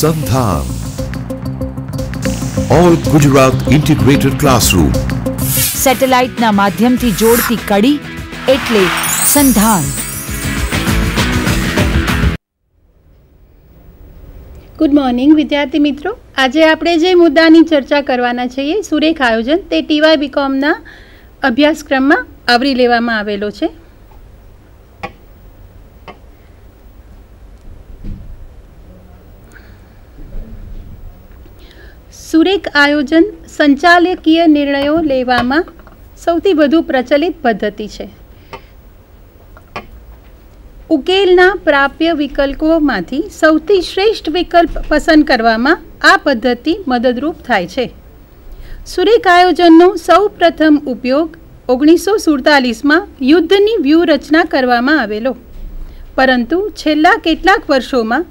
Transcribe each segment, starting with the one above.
સંધાન all Gujarat integrated classroom. સેટેલાઇટના માધ્યમથી જોડતી કડી એટલે સંધાન. ગુડ મોર્નિંગ વિદ્યાર્થી મિત્રો. આજે આપણે જે મુદ્દાની ચર્ચા કરવાના છીએ સુરેખ આયોજન, તે ટીવાય બીકોમના અભ્યાસક્રમમાં આવરી લેવામાં આવેલો છે. સુરેખ આયોજન સંચાલકીય નિર્ણયો લેવામાં સૌથી વધુ પ્રચલિત પદ્ધતિ છે. ઉકેલના પ્રાપ્ય વિકલ્પોમાંથી સૌથી શ્રેષ્ઠ વિકલ્પ પસંદ કરવામાં આ પદ્ધતિ મદદરૂપ થાય છે. સુરેખ આયોજનનો સૌ પ્રથમ ઉપયોગ 1947માં યુદ્ધની વ્યૂહરચના કરવામાં આવેલો, પરંતુ છેલ્લા કેટલાક વર્ષોમાં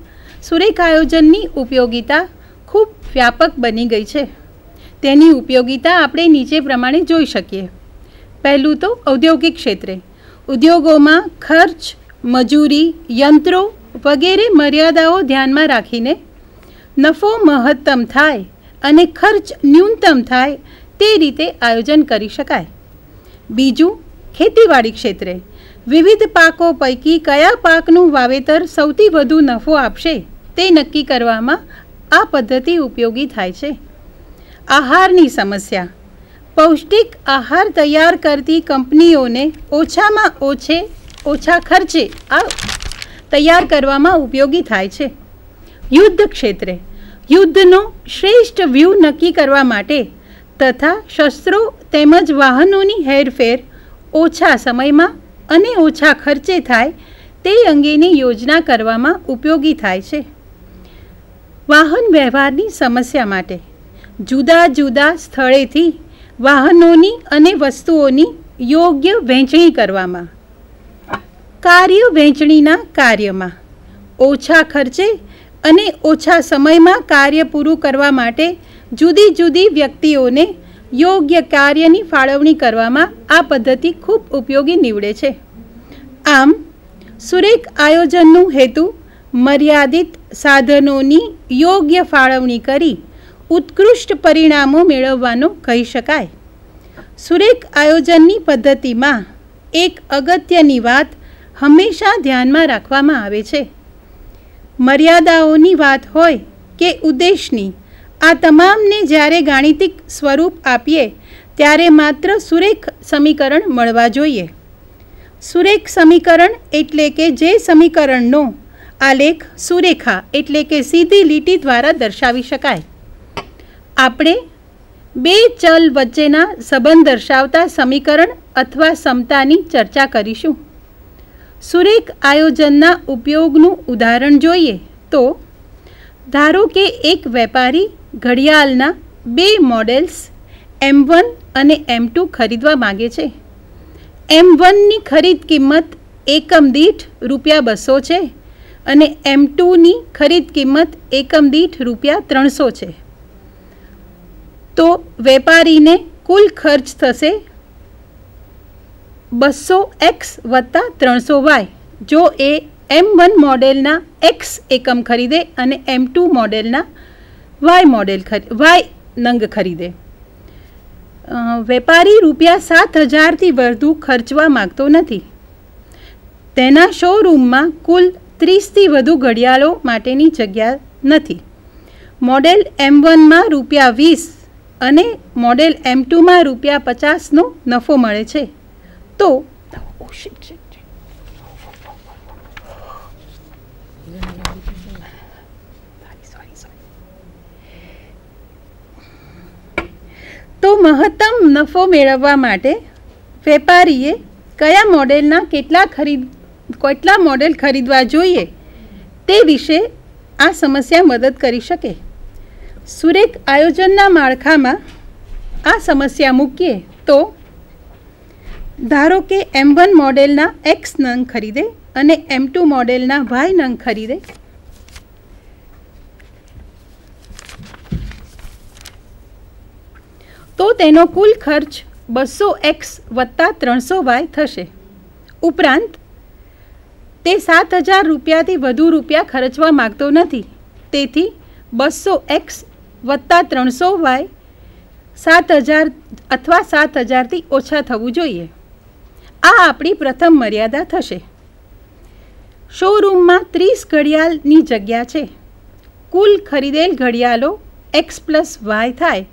સુરેખ આયોજનની ઉપયોગિતા ખૂબ વ્યાપક બની ગઈ છે. તેની ઉપયોગિતા આપણે નીચે પ્રમાણે જોઈ શકીએ. પહેલું તો ઔદ્યોગિક ક્ષેત્રે ઉદ્યોગોમાં ખર્ચ, મજૂરી, યંત્રો વગેરે મર્યાદાઓ ધ્યાનમાં રાખીને નફો મહત્તમ થાય અને ખર્ચ ન્યૂનતમ થાય તે રીતે આયોજન કરી શકાય. બીજું, ખેતીવાડી ક્ષેત્રે વિવિધ પાકો પૈકી કયા પાકનું વાવેતર સૌથી વધુ નફો આપશે તે નક્કી કરવામાં આ પદ્ધતિ ઉપયોગી થાય છે. આહારની સમસ્યા પૌષ્ટિક આહાર તૈયાર કરતી કંપનીઓને ઓછામાં ઓછા ખર્ચે તૈયાર કરવામાં ઉપયોગી થાય છે. યુદ્ધ ક્ષેત્રે યુદ્ધનો શ્રેષ્ઠ વ્યૂહ નક્કી કરવા માટે તથા શસ્ત્રો તેમજ વાહનોની હેરફેર ઓછા સમયમાં અને ઓછા ખર્ચે થાય તે અંગેની યોજના કરવામાં ઉપયોગી થાય છે. વાહન વ્યવહારની સમસ્યા માટે જુદા જુદા સ્થળેથી વાહનોની અને વસ્તુઓની યોગ્ય વહેંચણી કરવામાં, કાર્ય વહેંચણીના કાર્યમાં ઓછા ખર્ચે અને ઓછા સમયમાં કાર્ય પૂરું કરવા માટે જુદી જુદી વ્યક્તિઓને યોગ્ય કાર્યની ફાળવણી કરવામાં આ પદ્ધતિ ખૂબ ઉપયોગી નીવડે છે. આમ સુરેખ આયોજનનો હેતુ મર્યાદિત સાધનોની યોગ્ય ફાળવણી કરી ઉત્કૃષ્ટ પરિણામો મેળવવાનો કહી શકાય. સુરેખ આયોજનની પદ્ધતિમાં એક અગત્યની વાત હંમેશા ધ્યાનમાં રાખવામાં આવે છે. મર્યાદાઓની વાત હોય કે ઉદ્દેશની, આ તમામને જ્યારે ગાણિતિક સ્વરૂપ આપીએ ત્યારે માત્ર સુરેખ સમીકરણ મળવા જોઈએ. સુરેખ સમીકરણ એટલે કે જે સમીકરણનો આલેખ સુરેખા એટલે કે સીધી લીટી દ્વારા દર્શાવી શકાય. આપણે બે ચલ વચ્ચેના સંબંધ દર્શાવતા સમીકરણ અથવા સમતાની ચર્ચા કરીશું. સુરેખ આયોજનના ઉપયોગનું ઉદાહરણ જોઈએ તો, ધારો કે એક વેપારી ઘડિયાળના બે મોડેલ્સ M1 અને M2 ખરીદવા માગે છે. M1ની ખરીદ કિંમત એકમ દીઠ ₹200 છે અને M2ની ખરીદ કિંમત એકમ દીઠ ₹300 છે. તો વેપારીને કુલ ખર્ચ થશે 200x વત્તા 300y જો એ M1 મોડેલના X એકમ ખરીદે અને M2 મોડેલના Y નંગ ખરીદે. વેપારી ₹7,000થી વધુ ખર્ચવા માગતો નથી. તેના શોરૂમમાં કુલ 30થી વધુ ઘડિયાળો માટેની જગ્યા નથી. મોડેલ M1માં ₹20 અને મોડેલ M2માં ₹50નો નફો મળે છે. તો મહત્તમ નફો મેળવવા માટે વેપારીએ કયા મોડેલના કેટલા મોડેલ ખરીદવા જોઈએ તે વિશે આ સમસ્યા મદદ કરી શકે. સુરેખ આયોજનના માળખામાં આ સમસ્યા મૂકીએ તો, ધારો કે M1 મોડેલના X નંગ ખરીદે અને M2 મોડેલના Y નંગ ખરીદે. તો તેનો કુલ ખર્ચ 200x વત્તા 300y થશે. ઉપરાંત તે 7,000 રૂપિયાથી વધુ રૂપિયા ખર્ચવા માગતો નથી, તેથી 200x વત્તા 300y 7000 અથવા 7000થી ઓછા થવું જોઈએ. આ આપણી પ્રથમ મર્યાદા થશે. શોરૂમમાં 30 ઘડિયાળની જગ્યા છે. કુલ ખરીદેલ ઘડિયાળો x+y થાય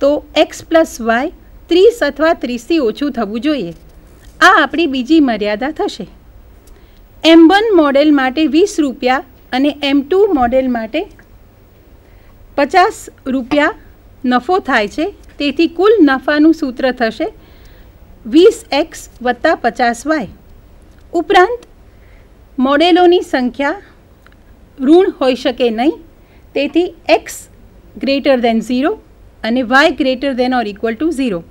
તો x+y 30 અથવા 30થી ઓછું થવું જોઈએ. આ આપણી બીજી મર્યાદા થશે. M1 મોડેલ માટે 20 રૂપિયા અને M2 મોડેલ માટે 50 રૂપિયા નફો થાય છે. તેથી કુલ નફાનું સૂત્ર થશે 20x વત્તા 50y. ઉપરાંત મોડેલોની સંખ્યા ઋણ હોઈ શકે નહીં. તેથી x >0 અને y >0.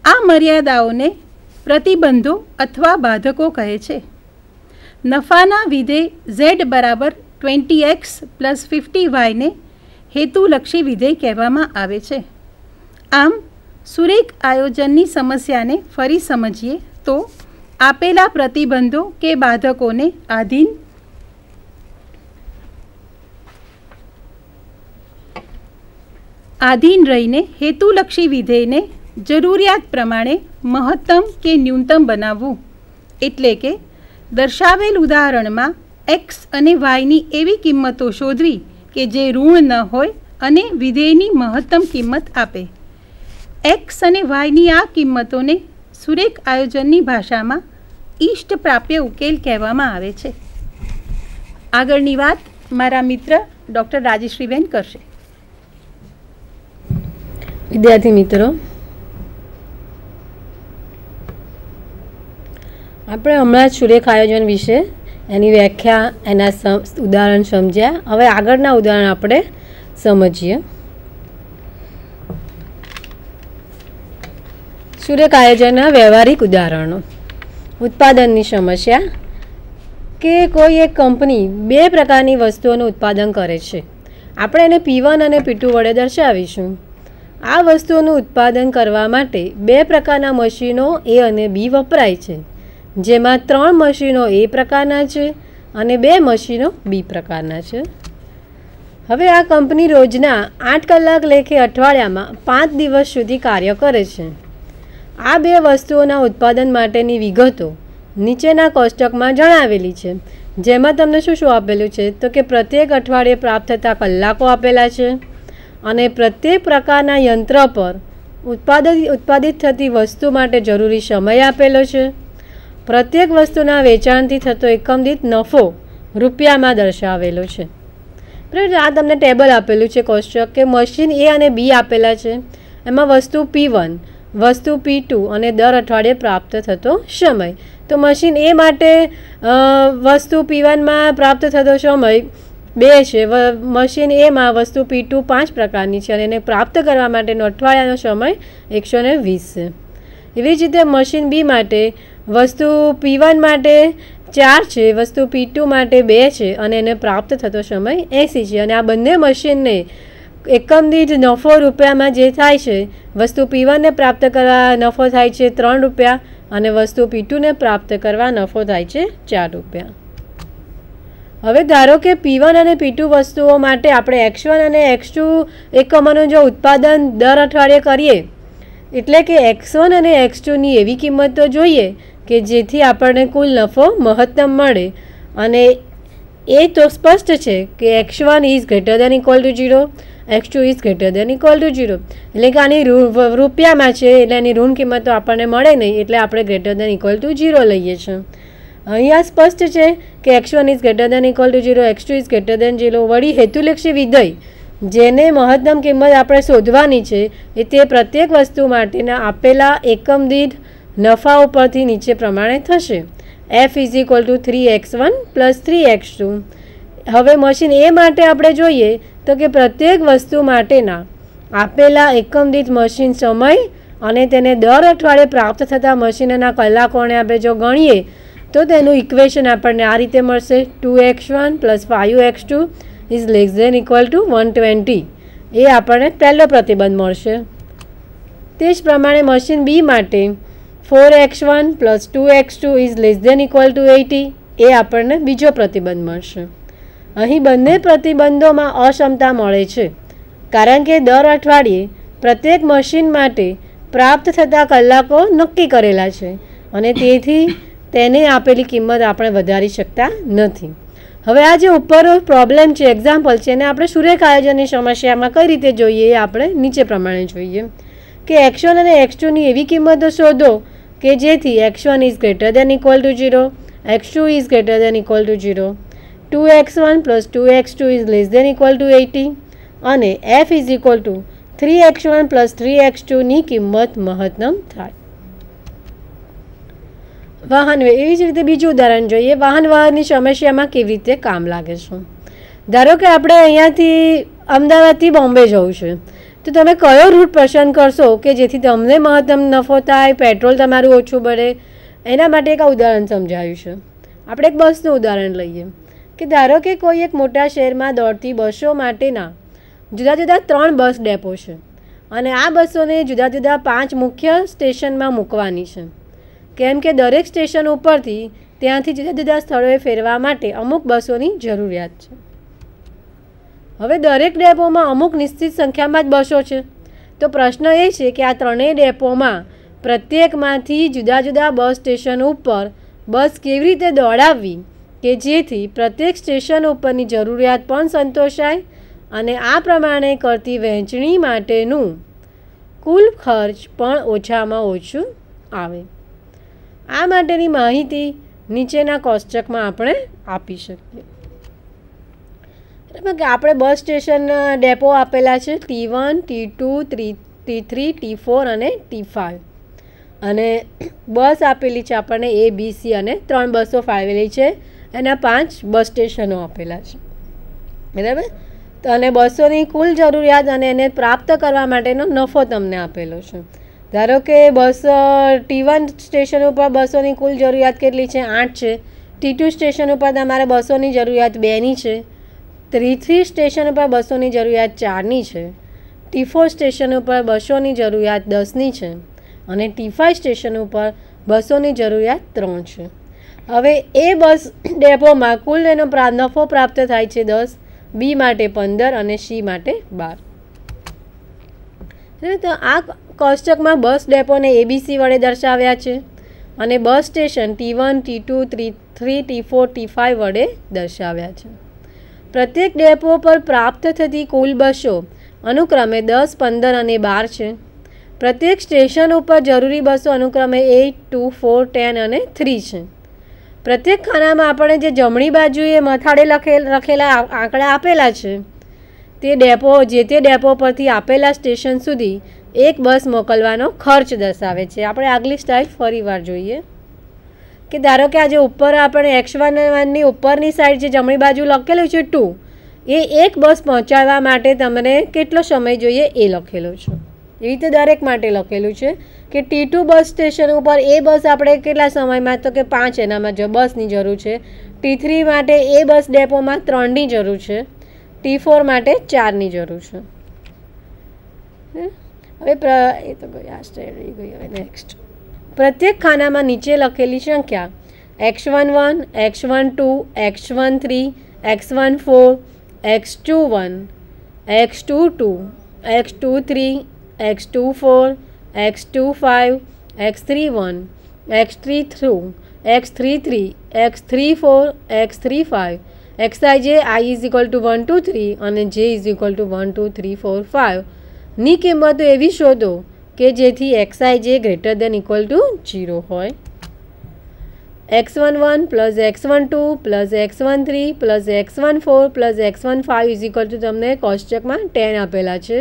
આ મર્યાદાઓને પ્રતિબંધો અથવા બાધકો કહે છે. નફાના વિધેય z બરાબર 20x + 50y ને હેતુલક્ષી વિધેય કહેવામાં આવે છે. આમ સુરેખ આયોજનની સમસ્યાને ફરી સમજીએ તો આપેલા પ્રતિબંધો કે બાધકોને આધીન રહીને હેતુલક્ષી વિધેયને જરૂરિયાત પ્રમાણે મહત્તમ કે ન્યૂનતમ બનાવવું. એટલે કે દર્શાવેલ ઉદાહરણમાં x અને yની એવી કિંમતો શોધવી કે જે ઋણ ન હોય અને વિધેયની મહત્તમ કિંમત આપે. x અને yની આ કિંમતોને સુરેખ આયોજનની ભાષામાં ઇષ્ટ પ્રાપ્ય ઉકેલ કહેવામાં આવે છે. આગળની વાત મારા મિત્ર ડૉક્ટર રાજેશ્રીબેન કરશે. વિદ્યાર્થી મિત્રો, આપણે હમણાં જ સુરેખ આયોજન વિશે એની વ્યાખ્યા, એના ઉદાહરણ સમજ્યા. હવે આગળના ઉદાહરણ આપણે સમજીએ. સુરેખ આયોજનના વ્યવહારિક ઉદાહરણો. ઉત્પાદનની સમસ્યા કે કોઈ એક કંપની 2 પ્રકારની વસ્તુઓનું ઉત્પાદન કરે છે. આપણે એને P1 અને P2 વડે દર્શાવીશું. આ વસ્તુઓનું ઉત્પાદન કરવા માટે 2 પ્રકારના મશીનો A અને B વપરાય છે, જેમાં 3 મશીનો A પ્રકારના છે અને 2 મશીનો B પ્રકારના છે. હવે આ કંપની રોજના 8 કલાક લેખે અઠવાડિયામાં 5 દિવસ સુધી કાર્ય કરે છે. આ 2 વસ્તુઓના ઉત્પાદન માટેની વિગતો નીચેના કોષ્ટકમાં જણાવેલી છે, જેમાં તમને શું આપેલું છે તો કે પ્રત્યેક અઠવાડિયે પ્રાપ્ત થતા કલાકો આપેલા છે અને પ્રત્યેક પ્રકારના યંત્ર પર ઉત્પાદિત થતી વસ્તુ માટે જરૂરી સમય આપેલો છે. પ્રત્યેક વસ્તુના વેચાણથી થતો એકમ દીઠ નફો રૂપિયામાં દર્શાવેલો છે. આ તમને ટેબલ આપેલું છે કોષ્ટક કે મશીન A અને B આપેલા છે. એમાં વસ્તુ P1, વસ્તુ P2 અને દર અઠવાડિયે પ્રાપ્ત થતો સમય. તો મશીન A માટે વસ્તુ P1માં પ્રાપ્ત થતો સમય 2 છે. મશીન Aમાં વસ્તુ P2 5 પ્રકારની છે અને એને પ્રાપ્ત કરવા માટેનો અઠવાડિયાનો સમય 120 છે. એવી જ રીતે મશીન B માટે વસ્તુ P1 માટે 4 છે, વસ્તુ P2 માટે 2 છે અને એને પ્રાપ્ત થતો સમય 80 છે. અને આ બંને મશીનને એકમ દીઠ નફો રૂપિયામાં જે થાય છે, વસ્તુ P1ને પ્રાપ્ત કરવા નફો થાય છે 3 રૂપિયા અને વસ્તુ P2ને પ્રાપ્ત કરવા નફો થાય છે 4 રૂપિયા. હવે ધારો કે P1 અને P2 વસ્તુઓ માટે આપણે X1 અને X2 એકમોનું જો ઉત્પાદન દર અઠવાડિયે કરીએ, એટલે કે X1 અને X2ની એવી કિંમતો જોઈએ કે જેથી આપણને કુલ નફો મહત્તમ મળે. અને એ તો સ્પષ્ટ છે કે X1 = (0), X2 = (0). એટલે કે આની રૂપિયામાં છે એટલે એની ઋણ કિંમતો આપણને મળે નહીં, એટલે આપણે >= 0 લઈએ છીએ. અહીંયા સ્પષ્ટ છે કે X1 = (0), X2 = (0). વળી હેતુલક્ષી વિધેય જેને મહત્તમ કિંમત આપણે શોધવાની છે એ તે પ્રત્યેક વસ્તુ માટેના આપેલા એકમ દીઠ નફા ઉપરથી નીચે પ્રમાણે થશે. F = 3x1 + 3x2. હવે મશીન A માટે આપણે જોઈએ તો કે પ્રત્યેક વસ્તુ માટેના આપેલા એકમ દીઠ મશીન સમય અને તેને દર અઠવાડિયે પ્રાપ્ત થતા મશીનના કલાકોને આપણે જો ગણીએ તો તેનું ઇક્વેશન આપણને આ રીતે મળશે: 2x1 + 5x2 = 120. એ આપણને પહેલો પ્રતિબંધ મળશે. તે જ પ્રમાણે મશીન B માટે 4x1 + 2x2 = 80. એ આપણને બીજો પ્રતિબંધ મળશે. અહીં બંને પ્રતિબંધોમાં અક્ષમતા મળે છે, કારણ કે દર અઠવાડિયે પ્રત્યેક મશીન માટે પ્રાપ્ત થતા કલાકો નક્કી કરેલા છે અને તેથી તેને આપેલી કિંમત આપણે વધારી શકતા નથી. હવે આ જે ઉપર પ્રોબ્લેમ છે, એક્ઝામ્પલ છે, એને આપણે સુરેખ આયોજનની સમસ્યામાં કઈ રીતે જોઈએ એ આપણે નીચે પ્રમાણે જોઈએ કે x1 અને x2ની એવી કિંમતો શોધો કે જેથી x1 is greater than equal to 0, x2 is greater than equal to 0, 2x1 plus 2x2 is less than equal to 80 અને f is equal to 3x1 plus 3x2ની કિંમત મહત્તમ થાય. વાહન વ્યવહાર. એવી જ રીતે બીજું ઉદાહરણ જોઈએ. વાહન વ્યવહારની સમસ્યામાં કેવી રીતે કામ લાગે છે. ધારો કે આપણે અહીંયાથી અમદાવાદથી બોમ્બે જવું છે, તો તમે કયો રૂટ પસંદ કરશો કે જેથી તમને મહત્તમ નફો થાય, પેટ્રોલ તમારું ઓછું બળે? એના માટે એક ઉદાહરણ સમજાવ્યું છે. આપણે એક બસનું ઉદાહરણ લઈએ કે ધારો કે કોઈ એક મોટા શહેરમાં દોડતી બસો માટેના જુદા જુદા 3 બસ ડેપો છે અને આ બસોને જુદા જુદા 5 મુખ્ય સ્ટેશનમાં મૂકવાની છે, કેમ કે દરેક સ્ટેશન ઉપરથી ત્યાંથી જુદા જુદા સ્થળોએ ફેરવા માટે અમુક બસોની જરૂરિયાત છે. હવે દરેક ડેપોમાં અમુક નિશ્ચિત સંખ્યામાં જ બસો છે, તો પ્રશ્ન એ છે કે આ ત્રણેય ડેપોમાં પ્રત્યેકમાંથી જુદા જુદા બસ સ્ટેશન ઉપર બસ કેવી રીતે દોડાવવી કે જેથી પ્રત્યેક સ્ટેશન ઉપરની જરૂરિયાત પણ સંતોષાય અને આ પ્રમાણે કરતી વહેંચણી માટેનું કુલ ખર્ચ પણ ઓછામાં ઓછું આવે. આ માટેની માહિતી નીચેના કોષ્ટકમાં આપણે આપી શકીએ. બરાબર કે આપણે બસ સ્ટેશન ડેપો આપેલા છે T1, T2, T3, T4 અને T5 અને બસ આપેલી છે આપણને A, B, C અને 3 બસો ફાળવેલી છે, એના 5 બસ સ્ટેશનો આપેલા છે. બરાબર. તો અને બસોની કુલ જરૂરિયાત અને એને પ્રાપ્ત કરવા માટેનો નફો તમને આપેલો છે. ધારો કે બસ T1 સ્ટેશન ઉપર બસોની કુલ જરૂરિયાત કેટલી છે? 8 છે. T2 સ્ટેશન ઉપર તમારે બસોની જરૂરિયાત 2ની છે. T3 સ્ટેશન ઉપર બસોની જરૂરિયાત 4ની છે. T4 સ્ટેશન ઉપર બસોની જરૂરિયાત 10ની છે અને T5 સ્ટેશન ઉપર બસોની જરૂરિયાત 3 છે. હવે એ બસ ડેપોમાં કુલ એનો નફો પ્રાપ્ત થાય છે 10, B માટે 15 અને C માટે 12. તો આ કોષ્ટકમાં બસ ડેપોને ABC વડે દર્શાવ્યા છે અને bus station T1, T2, T3, T4, T5 વડે દર્શાવ્યા છે. પ્રત્યેક ડેપો પર પ્રાપ્ત થતી કુલ બસો અનુક્રમે 10, 15 અને 12 છે. પ્રત્યેક સ્ટેશન ઉપર જરૂરી બસો અનુક્રમે 8, 2, 4, 10 અને 3 છે. પ્રત્યેક ખાનામાં આપણે જે જમણી બાજુએ મથાળે લખેલા આંકડા આપેલા છે તે ડેપો પરથી આપેલા સ્ટેશન સુધી એક બસ મોકલવાનો ખર્ચ દર્શાવે છે. આપણે આગલી સ્લાઇડ ફરીવાર જોઈએ કે ધારો કે આજે ઉપર આપણે x1ની ઉપરની સાઈડ જે જમણી બાજુ લખેલું છે 2, એ એક બસ પહોંચાડવા માટે તમને કેટલો સમય જોઈએ એ લખેલો છે. એવી રીતે દરેક માટે લખેલું છે કે T2 બસ સ્ટેશન ઉપર એ બસ આપણે કેટલા સમયમાં, તો કે 5 એનામાં બસની જરૂર છે. T3 માટે એ બસ ડેપોમાં 3ની જરૂર છે. T4 માટે 4ની જરૂર છે. હવે એ તો ગઈ આ સ્ટેજ ગઈ. હવે નેક્સ્ટ પ્રત્યેક ખાનામાં નીચે લખેલી સંખ્યા x11, x12, x13, x14, x21, x22, x23, x24, x25, x31, x32, x33, x34, x35, xij I is equal to 1, 2, 3 અને j is equal to 1, 2, 3, 4, 5 ની કિંમતો એવી શોધો કે જેથી xij greater than equal to 0 હોય. x11 plus x12 plus x13 plus x14 plus x15 is equal two તમને કોષ્ટકમાં 10 આપેલા છે.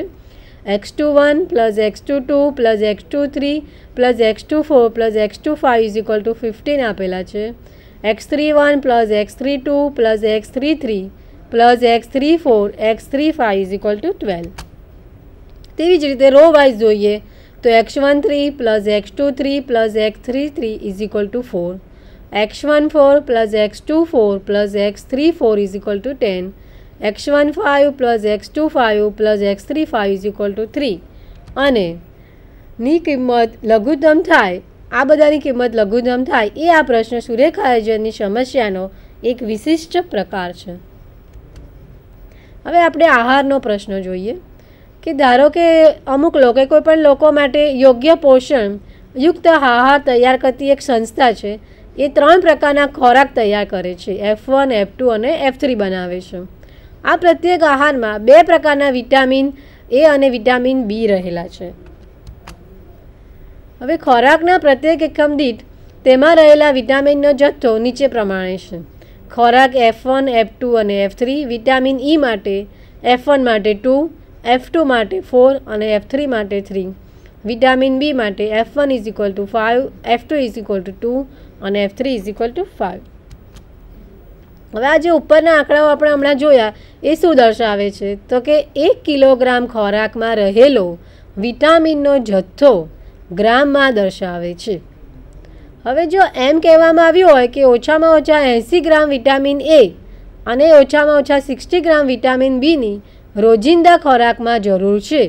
x21 plus x22 plus x23 plus x24 plus x25 is equal two 15 આપેલા છે. x31 plus x32 plus x33 plus x34 x35 is equal two 12. તેવી જ રીતે row wise જોઈએ તો x13 plus x23 plus x33 is equal two 4, x14 plus x24 plus x34 is equal two 10, x15 plus x25 plus x35 is equal two 3 અને ની કિંમત લઘુત્તમ થાય, આ બધાની કિંમત લઘુત્તમ થાય એ આ પ્રશ્ન સુરેખ આયોજનની સમસ્યાનો એક વિશિષ્ટ પ્રકાર છે. હવે આપણે આહારનો પ્રશ્ન જોઈએ કે ધારો કે અમુક લોકો કોઈ પણ લોકો માટે યોગ્ય પોષણ યુક્ત આહાર તૈયાર કરતી એક સંસ્થા છે. એ 3 પ્રકારના ખોરાક તૈયાર કરે છે, F1, F2 અને F3 બનાવે છે. આ પ્રત્યેક આહારમાં 2 પ્રકારના વિટામિન એ અને વિટામિન બી રહેલા છે. હવે ખોરાકના પ્રત્યેક એકમ દીઠ તેમાં રહેલા વિટામિનનો જથ્થો નીચે પ્રમાણે છે. ખોરાક F1, F2 અને F3 વિટામિન ઈ માટે F1 માટે 2, F2 માટે 4 અને F3 માટે 3. વિટામિન બી માટે F1 = 5, F2 = 2 અને F3 = 5. હવે આ જે ઉપરના આંકડાઓ આપણે હમણાં જોયા એ શું દર્શાવે છે તો કે 1 કિલોગ્રામ ખોરાકમાં રહેલો વિટામિનનો જથ્થો ગ્રામમાં દર્શાવે છે. હવે જો એમ કહેવામાં આવ્યું હોય કે ઓછામાં ઓછા 80 ગ્રામ વિટામિન એ અને ઓછામાં ઓછા 60 ગ્રામ વિટામિન બીની રોજિંદા ખોરાકમાં જરૂર છે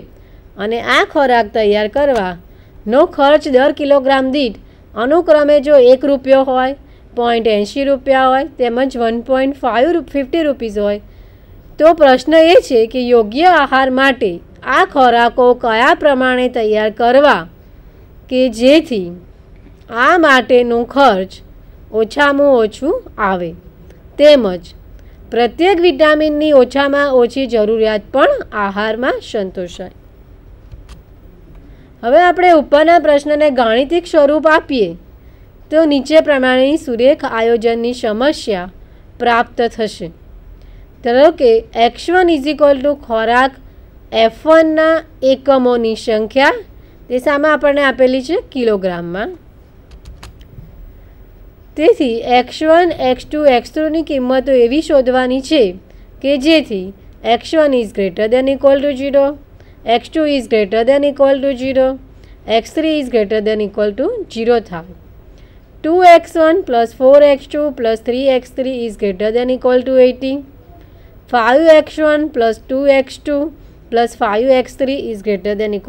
અને આ ખોરાક તૈયાર કરવાનો ખર્ચ દર કિલોગ્રામ દીઠ અનુક્રમે જો ₹1 હોય, ₹0.80 હોય તેમજ ₹1.50 હોય તો પ્રશ્ન એ છે કે યોગ્ય આહાર માટે આ ખોરાકો કયા પ્રમાણે તૈયાર કરવા કે જેથી આ માટેનું ખર્ચ ઓછામાં ઓછું આવે તેમજ પ્રત્યેક વિટામિનની ઓછામાં ઓછી જરૂરિયાત પણ આહારમાં સંતોષાય. હવે આપણે ઉપરના પ્રશ્નને ગાણિતિક સ્વરૂપ આપીએ તો નીચે પ્રમાણેની સુરેખ આયોજનની સમસ્યા પ્રાપ્ત થશે. ધારો કે x1 = ખોરાક F1ના એકમોની સંખ્યા તે સામે આપણને આપેલી છે કિલોગ્રામમાં. તેથી x1, x2, x3ની કિંમતો એવી શોધવાની છે કે જેથી x1 = 0, x2 = 0, x3 = 0 થાય. 2x1 + 4x2 + 3x3 = 80. 5x1 + 2x2 + 5x3 =